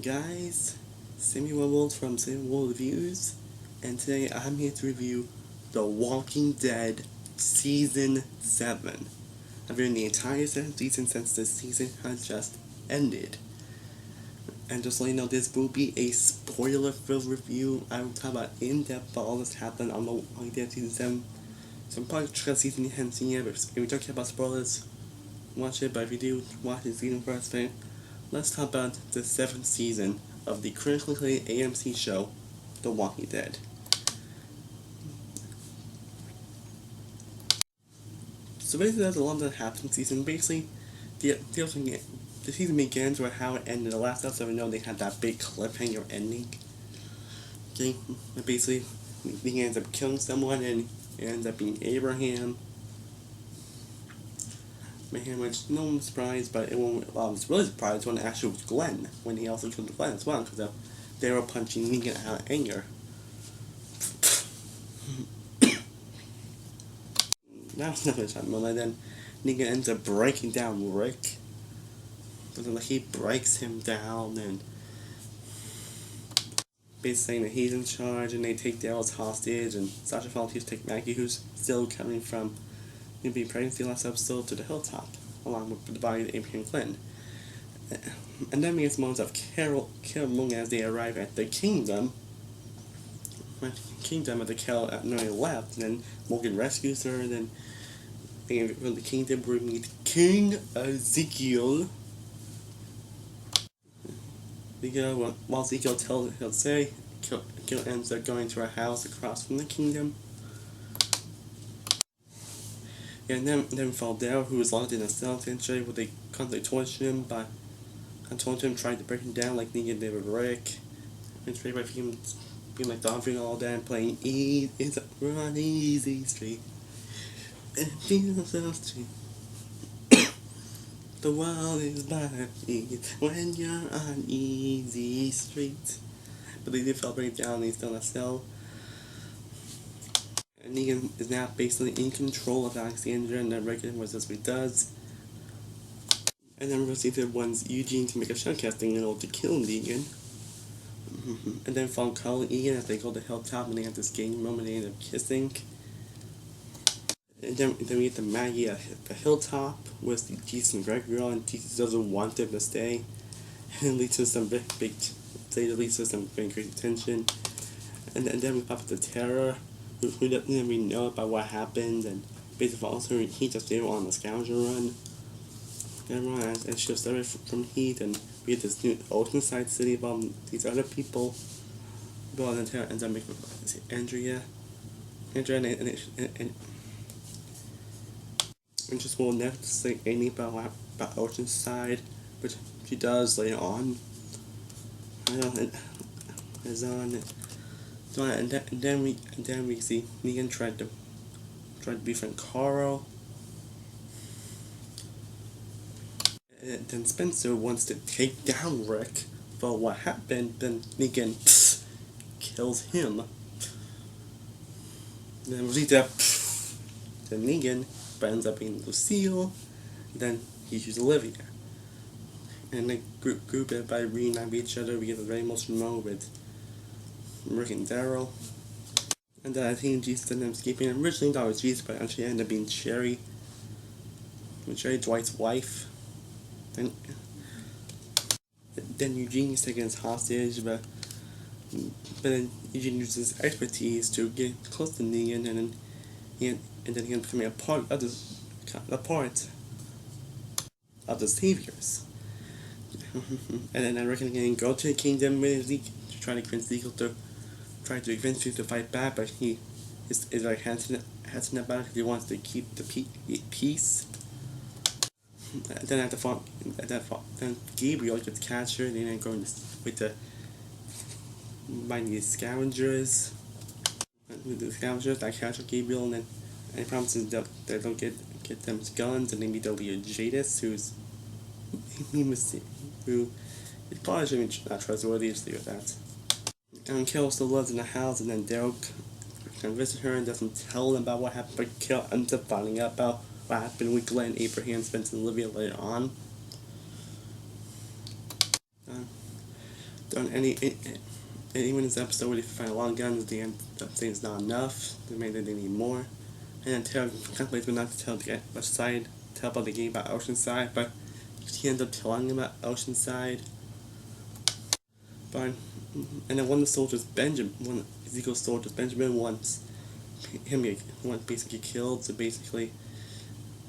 Guys, Samuel World from Samuel Reviews, and today I'm here to review The Walking Dead Season 7. I've reviewed the entire season since this season has just ended. And just so you know, this will be a spoiler-filled review. I will talk about in-depth about all this happened on The Walking Dead Season 7. So I'm probably trying to season you haven't seen yet, but if we don't care about spoilers, watch it. But if you do watch the season first, then let's talk about the 7th season of the critically acclaimed AMC show, The Walking Dead. So basically, there's a lot that happened in the season. Basically, the season begins with how it ended. The last episode, we know they had that big cliffhanger ending. Okay, basically, he ends up killing someone, and it ends up being Abraham. Which no one was surprised, but I was really surprised when it actually was Glenn, when he also killed Glenn as well, because they were punching Negan out of anger. That was never a time, but then Negan ends up breaking down Rick. But then he breaks him down and basically saying that he's in charge, and they take Daryl's hostage, and Sasha volunteers to take Maggie, who's still coming from being pregnancy last episode, to the hilltop, along with the body of Abraham Flynn. And then we get moments of Carol as they arrive at the kingdom. At the Carol nearly left, and then Morgan rescues her, and then from the kingdom we meet King Ezekiel. While Ezekiel he'll say, King ends up going to a house across from the kingdom. And then Faldell, who was locked in a cell essentially, where they constantly tortured him by trying to break him down like Negan did with Rick. And straight by him being like dancing all day and playing we're on Easy Street. And street. The world is blind when you're on Easy Street. But they did break down, and he's still in a cell. And Negan is now basically in control of Alexandria, and then Rick was what he does. And then Rosita wants Eugene to make a shell casting in order to kill Negan. And then Fong calling Ian as they go to the hilltop, and they have this game moment, they end up kissing. And then we get to Maggie at the hilltop with Jason and Greg girl, and Jesus doesn't want them to stay. And it leads to some big leads to some very crazy tension. And then we pop up the Terror, who doesn't really know about what happened, and basically also he just stayed on the scavenger run. And she'll start from Heat, and we get this new Oceanside city about these other people. But then Terror ends up making Andrea, and just will never say anything about Oceanside, which she does later on. And then we see Negan tried to befriend Carl. And then Spencer wants to take down Rick for what happened. Then Negan kills him. Then Rosita to Negan, but ends up being Lucille. Then he shoots Olivia. And they group it by reuniting each other. We get a very emotional moment with Rick and Daryl. And then I think Jesus ended up escaping. Originally thought it was Jesus, but actually ended up being Sherry. Sherry, Dwight's wife. Then Eugene is taken as hostage, but then Eugene uses his expertise to get close to Negan, and then he ends becoming a part of the Saviors. And then I reckon he can go to the kingdom with Zeke to try to convince Ezekiel to try to eventually to fight back, but he is like hesitant about it because he wants to keep the peace. Then then Gabriel gets captured, and then going with the find these scavengers. With the scavengers that capture Gabriel, and then he promises that they'll get them guns, and then meet Leah Jadis, who is probably shouldn't be not trustworthy, just leave it at that. And Carol still lives in the house, and then Daryl can visit her and doesn't tell them about what happened, but Carol ends up finding out about what happened with Glenn, Abraham, Spencer, and Olivia later on. done any even this episode where they find a lot of guns, they end up saying it's not enough. They need more. And then Taylor contemplates not to tell the which side, tell about the game about Oceanside, but he ends up telling him about Oceanside. But and then one of the soldiers, one of Ezekiel's soldiers, Benjamin, wants him basically killed. So basically,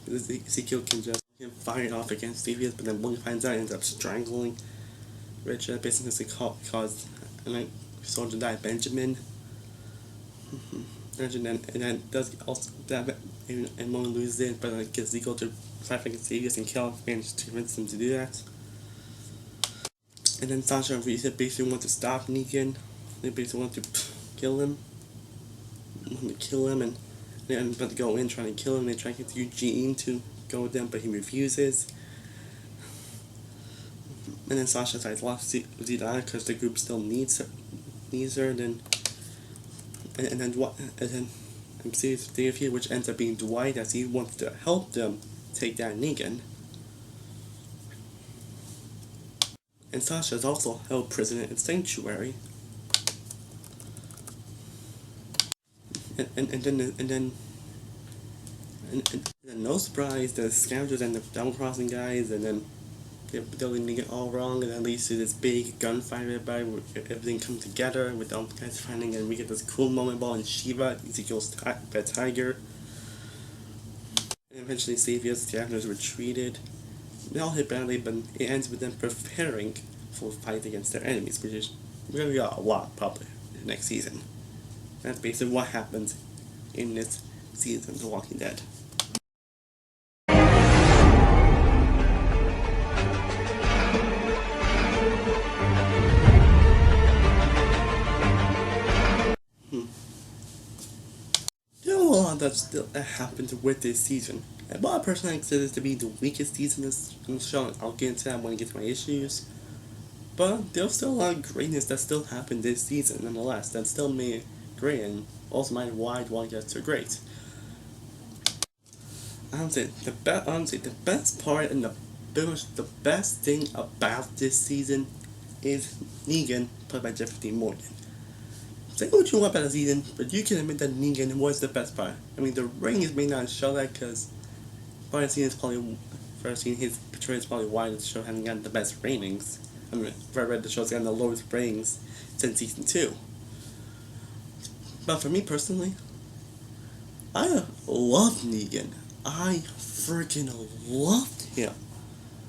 Ezekiel can just fire it off against Davies, but then when he finds out, he ends up strangling Richard. Basically, cause and soldier died, Benjamin. And then does also that and Moan loses it, but like gets Ezekiel to fight against Davies and kill him, and to convince him to do that. And then Sasha and Risa basically want to stop Negan. They basically want to kill him. And they're about to go in trying to kill him. They try to get Eugene to go with them, but he refuses. And then Sasha decides to leave Zidane because the group still needs her. And then I'm serious Dave here, which ends up being Dwight, as he wants to help them take down Negan. And Sasha is also held prisoner in Sanctuary. And then no surprise, the scoundrels and the double crossing guys, and then they're doing it all wrong, and then leads to this big gunfight everybody where everything comes together with all the guys fighting, and we get this cool moment ball in Shiva, Ezekiel's pet tiger. And eventually Savior's scoundrels retreated. They all hit badly, but it ends with them preparing for a fight against their enemies, which is really a lot probably next season. That's basically what happens in this season of The Walking Dead. There are a lot that happened with this season. And while I personally consider this to be the weakest season in the show, and I'll get into that when I get to my issues. But there's still a lot of greatness that still happened this season, nonetheless. That still made it great, and also made why Walking Dead so great. Honestly, the best part and the best thing about this season is Negan, played by Jeffrey Dean Morgan. Say what you want about the season, but you can admit that Negan was the best part. I mean, the ratings may not show that because first scene his portrayal is probably why the show hasn't gotten the best ratings. I mean, if I read the show's gotten the lowest ratings since season 2. But for me personally, I love Negan. I freaking loved him.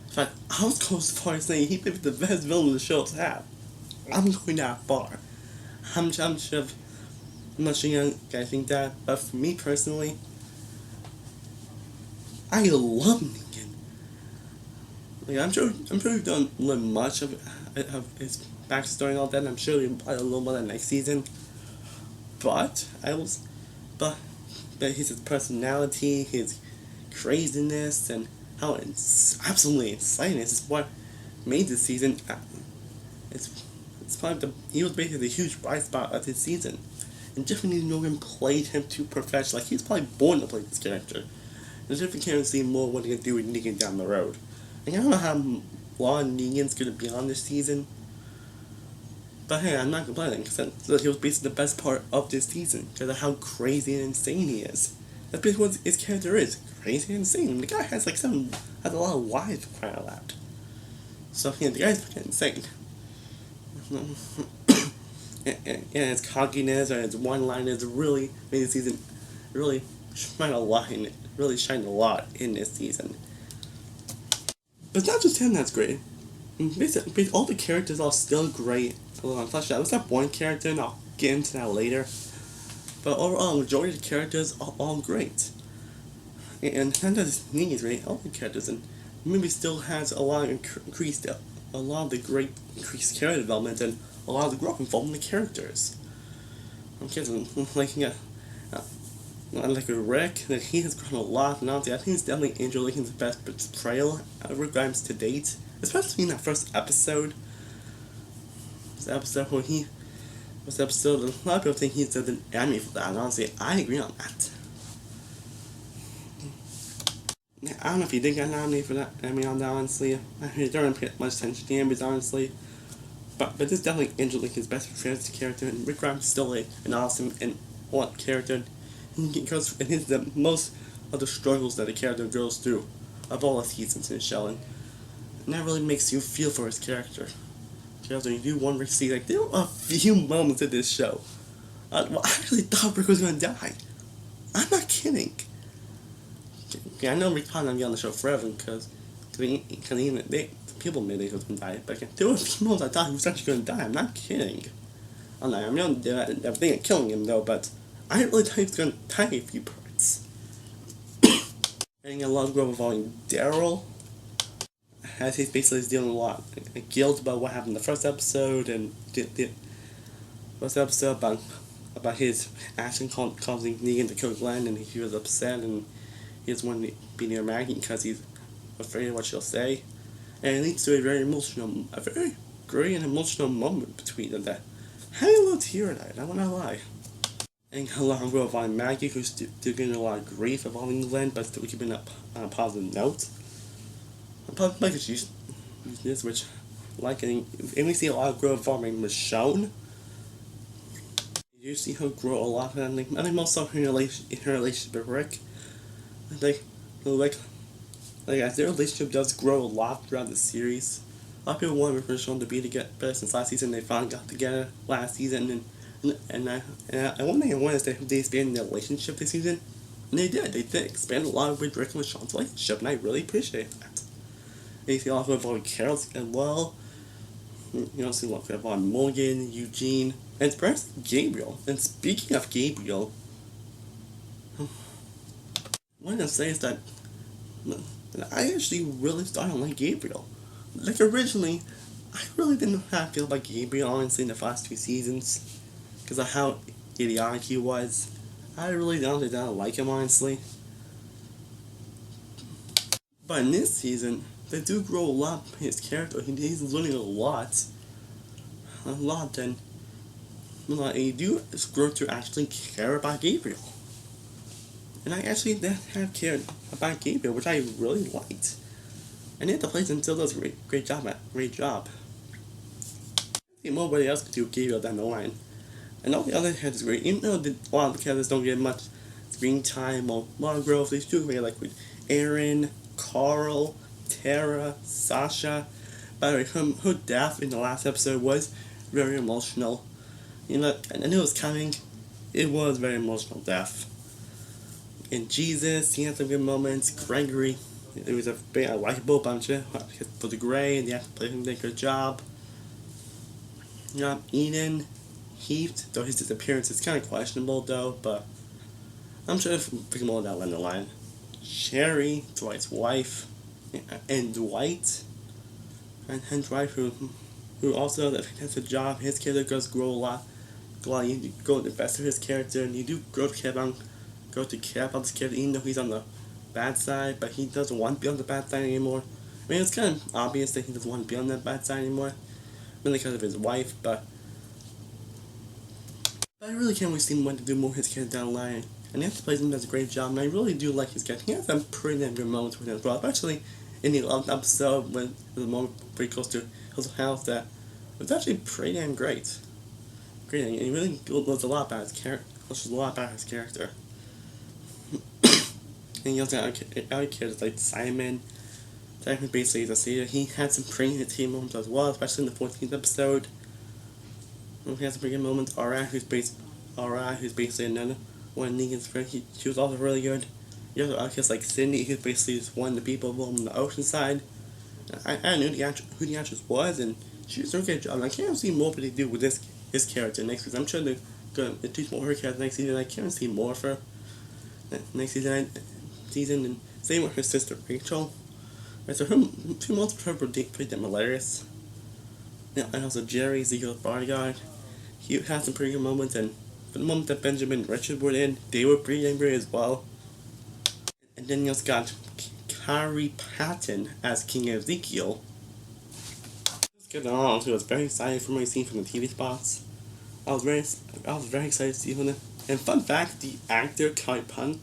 In fact, I was close to far as saying he may be the best villain the show's had. I'm going that far. I'm not sure you guys think that, but for me personally, I love Negan. Like, I'm sure we've don't learn much of his backstory and all that, and I'm sure we'll probably a little more than next season. But his personality, his craziness, and how it's absolutely insane is what made this season. It's probably he was basically the huge bright spot of this season, and Jeffrey Dean Morgan played him to perfection. Like, he's probably born to play this character. And Jeffrey can't see more what he can do with Negan down the road. And I don't know how long Negan's gonna be on this season. But hey, I'm not complaining, because he was basically the best part of this season, because of how crazy and insane he is. That's basically what his character is, crazy and insane. The guy has a lot of wives to cry out. So, yeah, the guy's fucking insane. and his cockiness or his one-liners really made the season really shine a lot in this season. But it's not just him that's great. Basically, all the characters are still great. Flesh out. There's that one character, and I'll get into that later. But overall, the majority of the characters are all great. And not just Negan is great, all the characters. And the movie still has a lot of the great increased character development and a lot of the growth involved in the characters. Like Rick, that he has grown a lot, and honestly, I think it's definitely Andrew Lincoln's best portrayal of Rick Grimes to date, especially in that first episode. A lot of people think he deserved an Emmy for that, and honestly, I agree on that. I don't know if he did get an Emmy for that, on that, honestly. I don't pay much attention to the Emmys, honestly. But this definitely Angelique his best friend's character, and Rick Grimes is still an awesome and what character. And he goes and he's the most of the struggles that the character goes through of all the seasons in the show, and that really makes you feel for his character. Character, you do wonder to see like there were a few moments in this show. Well, I actually thought Rick was gonna die. I'm not kidding. Okay, I know Rick probably not gonna be on the show forever because people made it he was gonna die. But there were a few moments I thought he was actually gonna die. I'm not kidding. I'm not thinking of killing him though, but I didn't really think he was gonna die a few parts. And a lot of growth involving Daryl, as he's basically dealing a lot of guilt about what happened in the first episode, and the first episode about his action causing Negan to kill Glenn, and he was upset, and he doesn't want to be near Maggie because he's afraid of what she'll say, and it leads to a very great and emotional moment between them that had a little tear in it. I won't lie. And a lot of growth on Maggie, who's still getting a lot of grief involving Glenn, but still keeping up on a positive note. But like use this, which like and we see a lot of growth involving Michonne. You see her grow a lot, and I think most of her relationship with Rick. I think as their relationship does grow a lot throughout the series. A lot of people wanted Michonne to be together better since last season. They finally got together last season, and one thing I wanted is that they expanded their relationship this season, and they did. They did expand a lot with Rick and Michonne's relationship, and I really appreciate that. And you see a lot of involving Carol as well. You know, see a lot of involving Morgan, Eugene, and perhaps Gabriel. And speaking of Gabriel, what I'm gonna say is that I actually really started to like Gabriel. Like originally, I really didn't know how I feel about Gabriel honestly in the first 2 seasons, because of how idiotic he was. I really didn't like him honestly. But in this season, they do grow a lot in his character. He's learning a lot, and you do grow to actually care about Gabriel. And I actually have cared about Gabriel, which I really liked. And yet the place still does a great job. I think nobody else could do Gabriel down the line. And all the other characters great, even though a lot of the characters don't get much screen time or a lot of growth, they do great, like with Aaron, Carl, Tara, Sasha. By the way, her death in the last episode was very emotional. You know, and I knew it was coming. It was very emotional death. And Jesus, he had some good moments. Gregory, it was a likable bunch for the Gray, and the actor played him a good job. You know, Eden, Heath, though his disappearance is kind of questionable though, but I'm sure if we pick him all down the line. Sherry, Dwight's wife, and Dwight, and Dwight, who also does a fantastic job. His character does grow a lot. You go and invest in his character, and you do grow to care about this character, even though he's on the bad side, but he doesn't want to be on the bad side anymore. I mean, it's kind of obvious that he doesn't want to be on that bad side anymore, mainly because of his wife, but I really can't wait to see him want to do more of his character down the line. And Nancy plays him does a great job, and I really do like his character. He has some pretty damn good moments with him as well, especially in the 11th episode when the moment pretty close to his house that was actually pretty damn great. Great, and he really knows a lot about his character. And he also got other characters like Simon. Simon basically is a satyr. He had some pretty entertaining moments as well, especially in the 14th episode. He had some pretty good moments. Aura, who's basically another one of Negan's friends. She was also really good. You have actors like Cindy, who's basically just one of the people on the ocean side. I knew who the actress was, and she was doing a good job. I can't see more what they do with this character next season. I'm sure they're going to teach more of her character next season. I can't see more of her next season, and same with her sister Rachel. Right, so two most of her were pretty damn hilarious. Yeah, and also Jerry, Ezekiel's bodyguard. He had some pretty good moments, and for the moment that Benjamin and Richard were in, they were pretty angry as well. And then you also got Carrie Patton as King Ezekiel. Let's get on. I was very excited for my scene from the TV spots. I was very excited to see him. And fun fact, the actor Carrie Patton.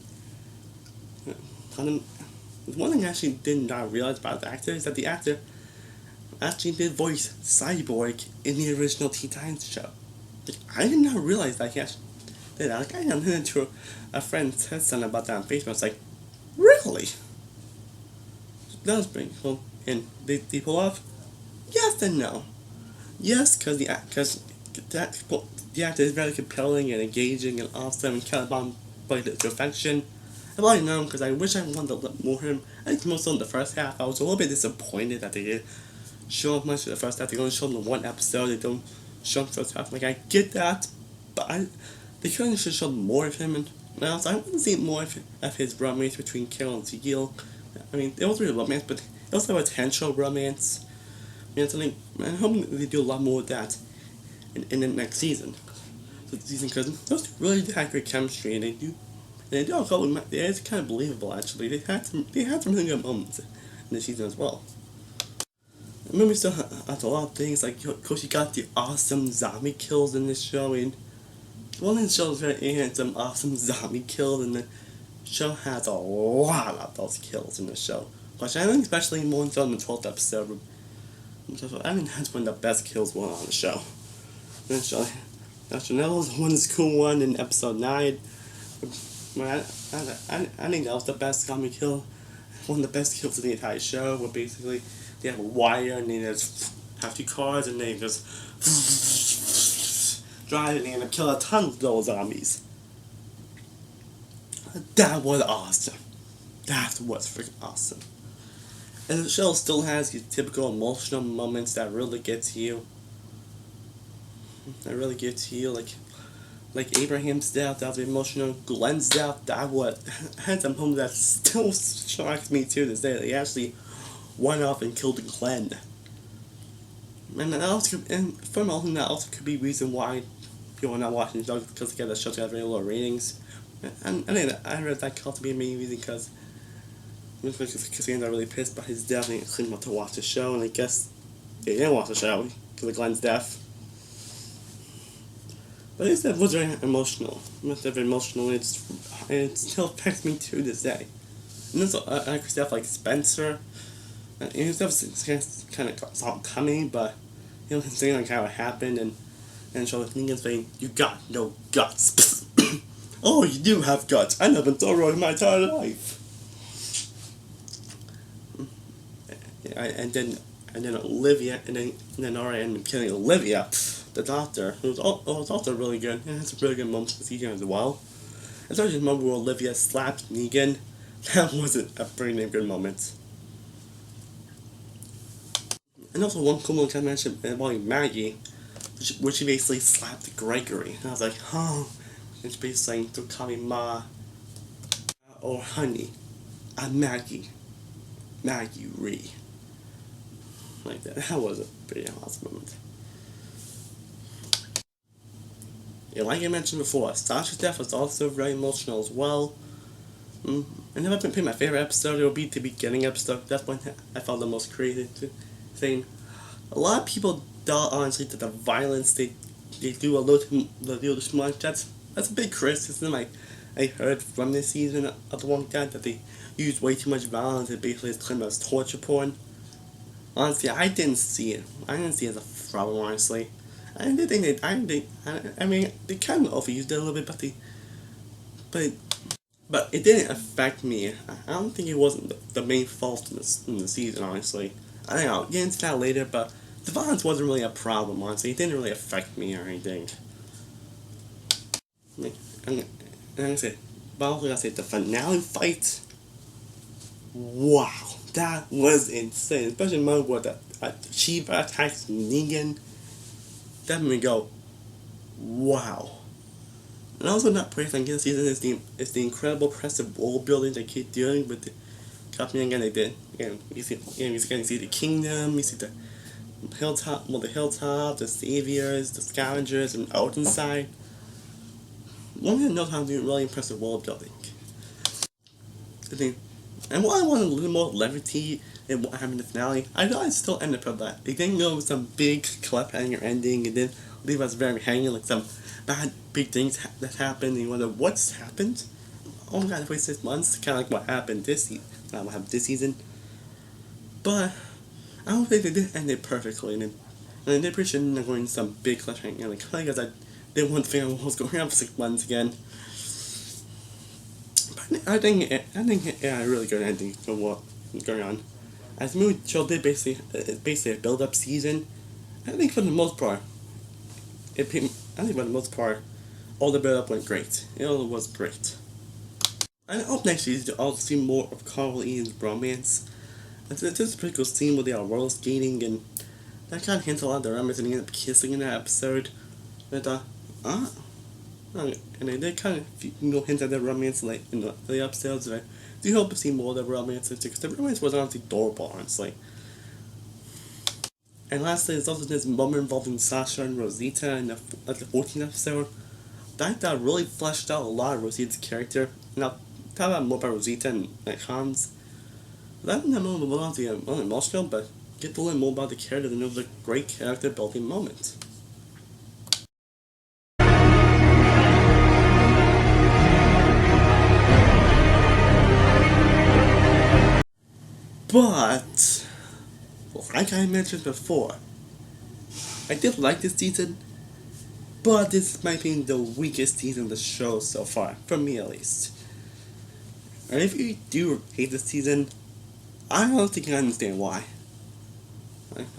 One thing I actually did not realize about the actor is that the actor actually did voice Cyborg in the original Teen Titans show. Like, I did not realize that he actually did that. Like, I ran into a friend said something about that on Facebook. I was like, really? That was pretty cool. And they pull off? Yes and no. Yes, because the actor is very compelling and engaging and awesome and kind of bound by the perfection. I've already known because I wish I wanted to look more of him. I think most of the first half, I was a little bit disappointed that they didn't show him much of the first half. They only show him in one episode. They don't show him the first half. Like, I get that, but they kind of should show more of him. And also, I want to see more of his romance between Carol and Teal. I mean, it was really romance, but it was a potential romance. And something, I'm hoping they do a lot more of that in the next season. So season, because those two really had great chemistry, and they do a couple. It's kind of believable actually. They had some really good moments in the season as well. The movie still has a lot of things, like, of course, you got the awesome zombie kills in this show, and one of the shows very handsome, awesome zombie kills, and the show has a lot of those kills in the show. Which I think especially more so in the 12th episode. I mean, that's one of the best kills on the show. Actually, that was one cool one in episode 9. I think that was the best zombie kill. One of the best kills of the entire show, where basically they have a wire and they just have 2 cars and they just drive and they kill a ton of those zombies. That was awesome. That was freaking awesome. And the show still has these typical emotional moments that really get to you. Like Abraham's death, that was emotional. Glenn's death, that had some moments that still shocks me to this day. That he actually went off and killed Glenn. And that also, and for me, that also could be reason why people are not watching the show, because again, the show has very low ratings. And I read that could also be a main reason because he ended up really pissed by his death and he couldn't want to watch the show, and I guess they didn't watch the show because of Glenn's death. But it was very emotional. It was very emotional, and it still affects me to this day. And also, I like stuff like Spencer. And stuff kind of saw it coming, but saying like how it happened, and so Negan's saying, "You got no guts." Oh, you do have guts. I never thought about it in my entire life. And then Olivia, and then Nora ended up killing Olivia, the doctor, who was also really good. And has a really good moment this season as well. Especially the moment where Olivia slapped Negan. That wasn't a pretty damn good moment. And also one cool moment I mentioned about Maggie, where she basically slapped Gregory. And I was like, oh. And she basically saying, don't call me Ma or Honey. I'm Maggie. Maggie Ree. Like that. That was a pretty awesome moment. Yeah, like I mentioned before, Sasha's death was also very emotional as well. And if I can pick my favorite episode, it would be the beginning episode. That's when I found the most creative thing. A lot of people thought, honestly, that the violence they do a little too much. That's a big criticism I heard from this season of The Walking Dead, that they used way too much violence and basically it's claimed as torture porn. Honestly, I didn't see it. I didn't see it as a problem, honestly. I mean, they kind of overused it a little bit, but it didn't affect me. I don't think it wasn't the main fault in the season, honestly. I don't know, I'll get into that later, but the violence wasn't really a problem, honestly. It didn't really affect me or anything. And like I said, but also I said, the finale fight, wow, that was insane. Especially the moment where the Shiva attacks Negan. That made me go, wow. And also not praising this season is the incredible impressive world building they keep doing with the company. Again, they did. Again, you see the kingdom, you see the hilltop, the saviors, the scavengers, and out inside. One thing that knows how to do really impressive world building. And while I wanted a little more levity in what happened in the finale, I thought I'd still end up with that. They didn't go with some big cliffhanger ending, and then leave us very hanging, like some bad big things that happened, and you wonder what's happened. Oh my god, I waited 6 months, kind of like what happened this season. But I don't think they did end it perfectly, and they did appreciate not going some big cliffhanger, and like, because I didn't want to figure out what was going on for 6 months again. But I think it had a really good ending to what was going on. As the movie show did basically a build-up season. I think for the most part, all the build-up went great. It all was great. I hope next season to also see more of Carl and Ian's romance. It's just a pretty cool scene where they are roller skating, and that kind of hints a lot of the romance, and they end up kissing in that episode. And and they did kind of hint at the romance like in the episodes. And I do hope to see more of the romance because the romance was honestly adorable, honestly. And lastly, there's also this moment involving Sasha and Rosita in the 14th episode. I thought really fleshed out a lot of Rosita's character. And I'll talk about more about Rosita and Hans. That moment was honestly emotional, but get to learn more about the character, and it was a great character building moment. But, like I mentioned before, I did like this season, but this might be the weakest season of the show so far, for me at least. And if you do hate this season, I don't think I understand why.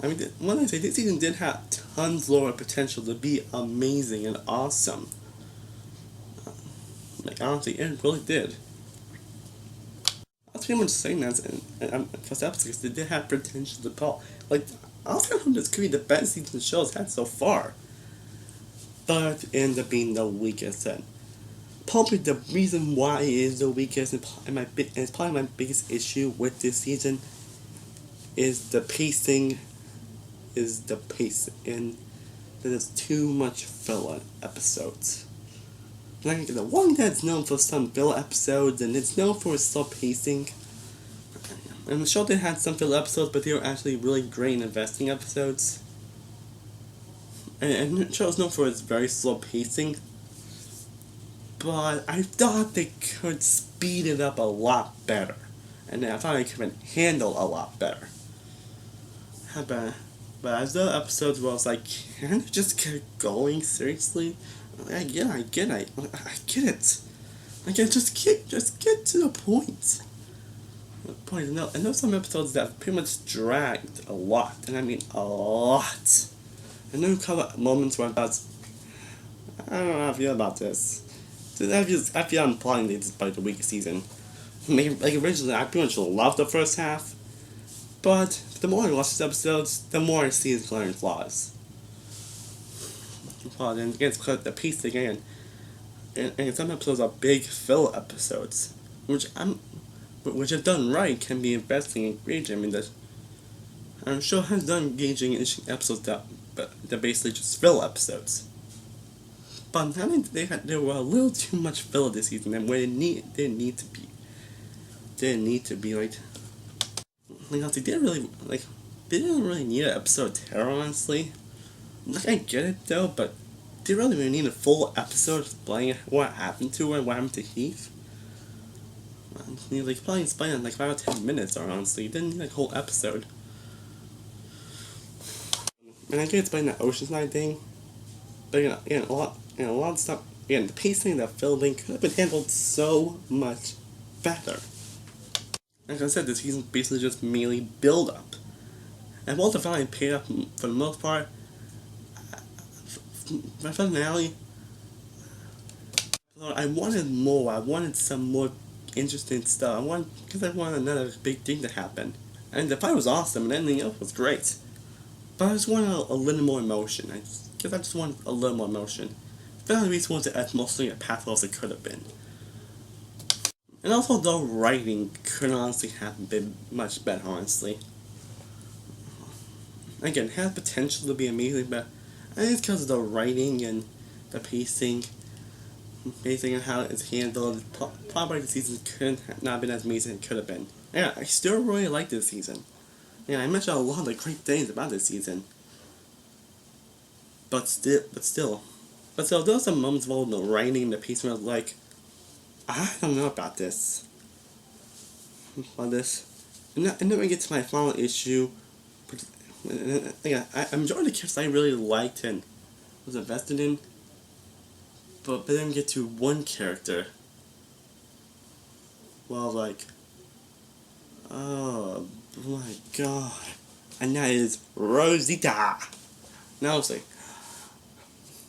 I mean, when I say this season did have tons more potential to be amazing and awesome. Like, honestly, it really did. I was pretty much saying that first episode because they did have potential to pull. Like, I was kind of this could be the best season the show's had so far. But it ended up being the weakest. And probably the reason why it is the weakest, and it's probably my biggest issue with this season, is the pacing. And there's too much filler episodes. Like, The Walking Dead's known for some filler episodes, and it's known for its slow pacing. And the show did have some filler episodes, but they were actually really great and investing episodes. And the show is known for its very slow pacing. But I thought they could speed it up a lot better. And I thought they could handle a lot better. But as the episodes where I was like, can it just get going? Seriously? I get it. Like, just get to the point. And there's some episodes that pretty much dragged a lot, and I mean a lot. And then we cover moments where I don't know how I feel about this. I feel I'm plotting this by the weakest season. Like originally, I pretty much loved the first half, but the more I watch these episodes, the more I see its glaring flaws. And again, it's because the piece again, and some episodes are big fill episodes, which if done right can be investing and engaging. I mean, I'm sure has done engaging in episodes that basically just fill episodes. But I think there were a little too much filler this season, and where they didn't need to be. They didn't really need an episode of terror, honestly. Like, I get it though, but they really need a full episode explaining what happened to her and what happened to Heath. Probably explain in 5 or 10 minutes, or honestly, you didn't need a whole episode. And I can explain that Oceanside thing, but a lot of stuff. Again, the pacing of that filming could have been handled so much better. Like I said, this season basically just mainly build up, and Walter finally paid up for the most part. My finale, I wanted more. I wanted some more interesting stuff. Because I wanted another big thing to happen. And the fight was awesome, and everything else was great. But I just wanted a little more emotion. I just wanted a little more emotion. I felt like we wanted as mostly a pathway as it could have been. And also, the writing could honestly have been much better, honestly. Again, it had potential to be amazing, but I think it's because of the writing and the pacing and how it's handled. Probably the season could not have been as amazing as it could have been. Yeah, I still really like this season. Yeah, I mentioned a lot of the great things about this season. But still, there were some moments involved in the writing and the pacing where I was like, I don't know about this. And then we get to my final issue yeah, I'm enjoying the characters I really liked and was invested in, but then get to one character. Well, like, oh my god, and that is Rosita. Now I'll say,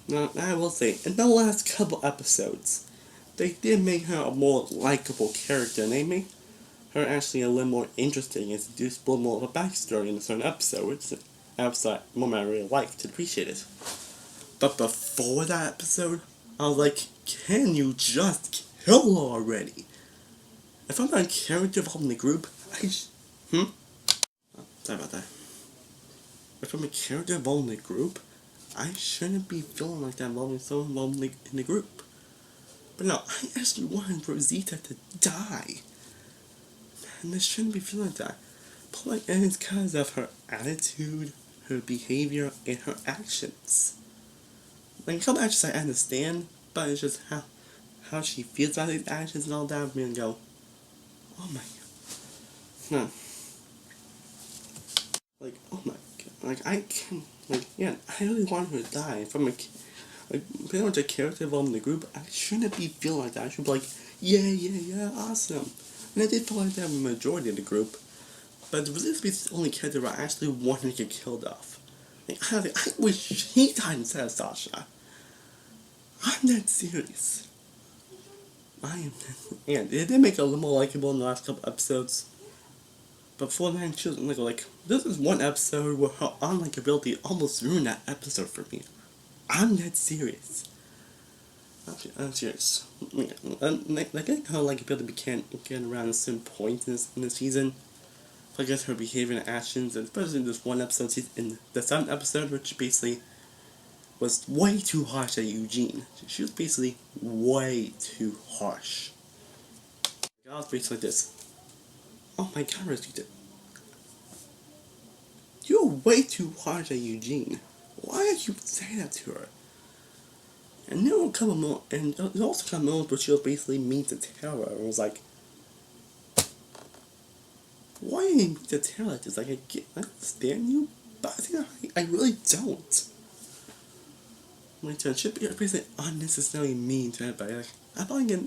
now I will say, in the last couple episodes, they did make her a more likable character, and they made her actually a little more interesting and do a little more of a backstory in a certain episode, which episode moment I really liked and appreciated. But before that episode, I was like, can you just kill her already? If I'm not a character involved in the group, sorry about that. If I'm a character involved in the group, I shouldn't be feeling like that involving someone involved in the group. But no, I actually wanted Rosita to die. And I shouldn't be feeling like that. But like, and it's because of her attitude, her behavior, and her actions. Like, some actions I understand, but it's just how she feels about these actions and all that. I'm gonna go, oh my god. No. Like, oh my god. Like, I can, like, yeah, I really want her to die. From a, like, pretty much a character involved in the group, I shouldn't be feeling like that. I should be like, yeah, awesome. And I did feel like that with the majority of the group. But this is the only character I actually wanted to get killed off. Like, I wish he died instead of Sasha. I'm that serious. I am that. And it did make it a little more likable in the last couple episodes. But before that, she was like, this is one episode where her unlikability almost ruined that episode for me. I'm that serious. I'm serious. Like, I get how likability began around a certain point in the season. I guess her behavior and actions, and especially in this one episode, in the 7th episode, which basically was way too harsh at Eugene. She was basically way too harsh. I was basically like this. Oh my god, Rosita. You're way too harsh at Eugene. Why did you say that to her? And then will come a moment, and there also come moments where she was basically mean to Tara, and was like, why are you mean to Tara like this? Like, I understand you, but I think I really don't. My turn should be basically unnecessarily mean to everybody. Like, I thought I get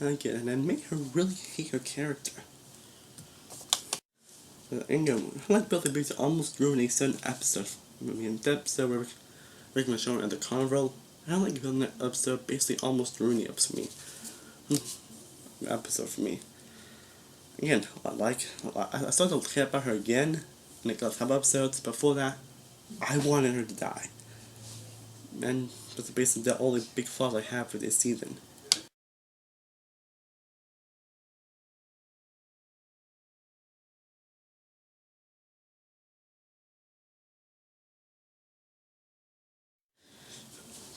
it, and then make her really hate her character. And I like Billy Biggs almost ruined a certain episode. I mean, the episode where Rick was showing at the carnival, I don't like building that episode, basically almost ruined the episode for me. Again, I started to care about her again in the last couple episodes. Before that, I wanted her to die. And that's basically the only big flaws I have for this season.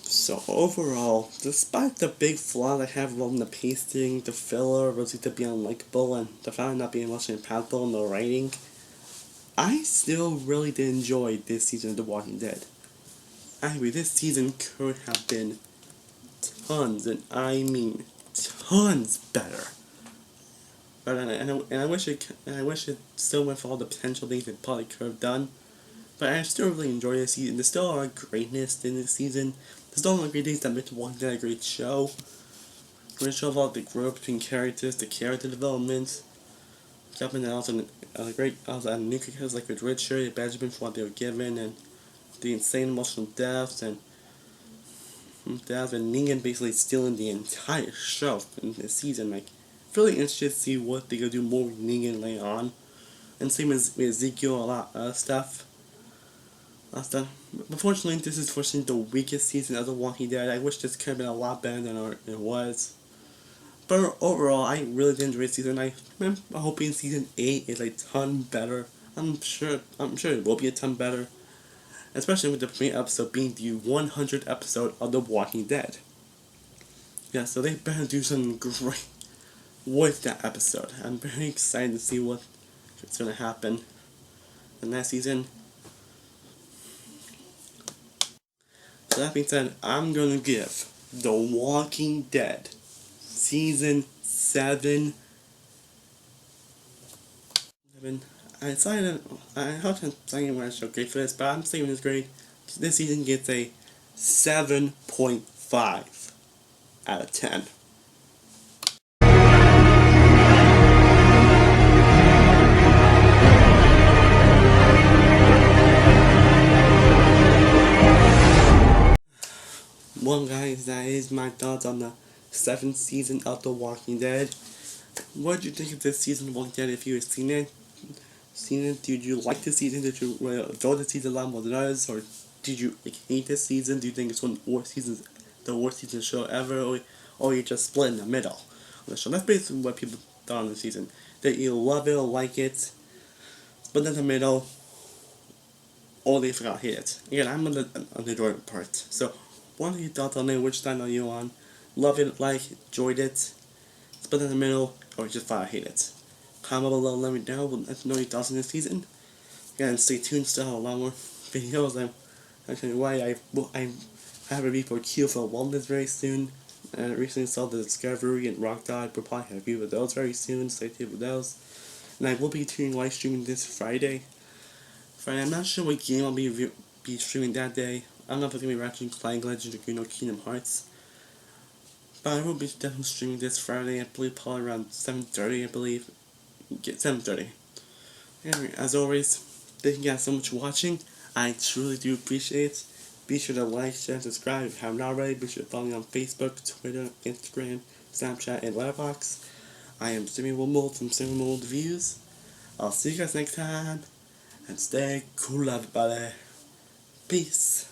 So overall, despite the big flaws I have involving the pacing, the filler, Rosita being unlikable, and the fact not being much impactful in the writing, I still really did enjoy this season of The Walking Dead. Anyway, this season could have been tons, and I mean tons better. But I wish it still went for all the potential things it probably could have done. But I still really enjoy this season. There's still a lot of greatness in this season. There's still a lot of great things that make The Walking Dead a great show. Great show about the growth between characters, the character development. Jumping and also new characters like with Richard and Benjamin for what they were given, and the insane emotional deaths and Negan basically stealing the entire show in this season. Like, really interested to see what they gonna do more with Negan later on. And same as with Ezekiel, a lot of stuff. Unfortunately, this is fortunately the weakest season of The Walking Dead. I wish this could have been a lot better than it was. But overall, I really did enjoy season. I'm hoping season 8 is a ton better. I'm sure it will be a ton better. Especially with the premiere episode being the 100th episode of The Walking Dead. Yeah, so they better do something great with that episode. I'm very excited to see what's going to happen in that season. So that being said, I'm going to give The Walking Dead Season 7 I decided I hope I'm saying when I show grade for this, but I'm saying this grade. This season gets a 7.5 out of 10. Well, guys, that is my thoughts on the 7th season of The Walking Dead. What did you think of this season of Walking Dead? If you have seen it, did you like the season? Did you enjoy the season a lot more than others, or did you hate this season? Do you think it's one of the worst season show ever, or you just split in the middle on the show? That's basically what people thought on the season. That you love it or like it, split in the middle, or they forgot to hate it. Again, I'm on the enjoyment part. So, what are your thoughts on it? Which side are you on? Love it, like, enjoyed it, split in the middle, or just flat hate it? Comment below, let me know. Let me know your thoughts on this season. And stay tuned, still have a lot more videos. I'm telling you why I have a report queue for Wellness very soon. I recently saw the Discovery and Rock Dog. We'll probably have a review of those very soon. Stay tuned with those. And I will be live streaming this Friday. I'm not sure what game I'll be streaming that day. I don't know if it's gonna be Ratchet and Clank, Legend of Kingdom Hearts. But I will be definitely streaming this Friday. I believe probably around 7:30. I believe. Get 7:30. Anyway, as always, thank you guys so much for watching. I truly do appreciate it. Be sure to like, share, and subscribe if you haven't already. Be sure to follow me on Facebook, Twitter, Instagram, Snapchat, and Letterboxd. I am Jimmy Wimble from Jimmy Wimble Reviews. I'll see you guys next time, and stay cool, everybody. Peace.